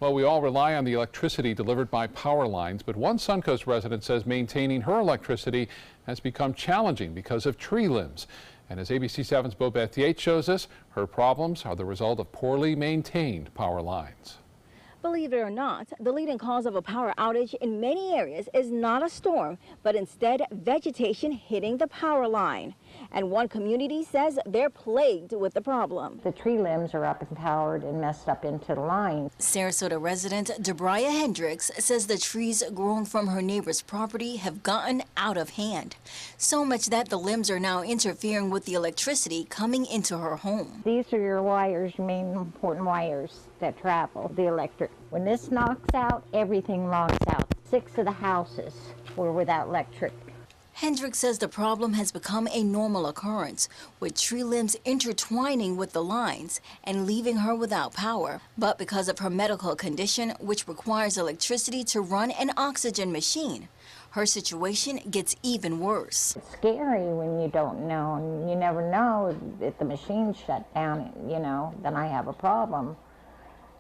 Well, we all rely on the electricity delivered by power lines, but one Suncoast resident says maintaining her electricity has become challenging because of tree limbs. And as ABC7's Bobeth Yates shows us, her problems are the result of poorly maintained power lines. Believe it or not, the leading cause of a power outage in many areas is not a storm, but instead vegetation hitting the power line. And one community says they're plagued with the problem. The tree limbs are up and towered and messed up into the line. Sarasota resident Debriah Hendricks says the trees grown from her neighbor's property have gotten out of hand. So much that the limbs are now interfering with the electricity coming into her home. These are your wires, your main important wires that travel the electric. When this knocks out, everything knocks out. 6 of the houses were without electric. Hendricks says the problem has become a normal occurrence, with tree limbs intertwining with the lines and leaving her without power. But because of her medical condition, which requires electricity to run an oxygen machine, her situation gets even worse. It's scary when you don't know, and you never know if the machine's shut down, then I have a problem.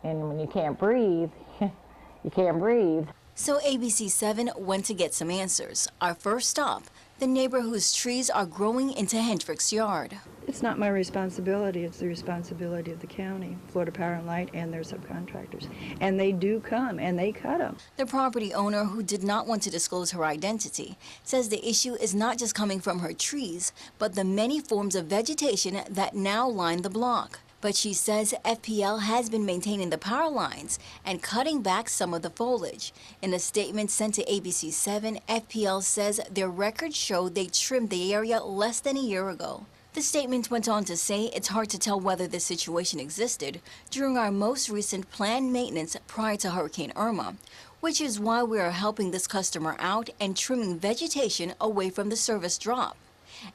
And when you can't breathe, you can't breathe. So ABC7 went to get some answers. Our first stop, the neighbor whose trees are growing into Hendricks' yard. It's not my responsibility. It's the responsibility of the county, Florida Power and Light, and their subcontractors. And they do come and they cut them. The property owner, who did not want to disclose her identity, says the issue is not just coming from her trees, but the many forms of vegetation that now line the block. But she says FPL has been maintaining the power lines and cutting back some of the foliage. In a statement sent to ABC7, FPL says their records show they trimmed the area less than a year ago. The statement went on to say it's hard to tell whether this situation existed during our most recent planned maintenance prior to Hurricane Irma, which is why we are helping this customer out and trimming vegetation away from the service drop.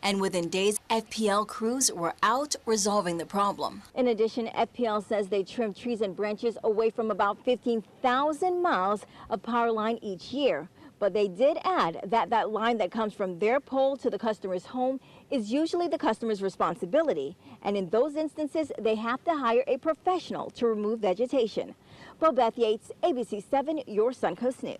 And within days, FPL crews were out resolving the problem. In addition, FPL says they trim trees and branches away from about 15,000 miles of power line each year. But they did add that that line that comes from their pole to the customer's home is usually the customer's responsibility. And in those instances, they have to hire a professional to remove vegetation. Bobeth Yates, ABC7, your Suncoast News.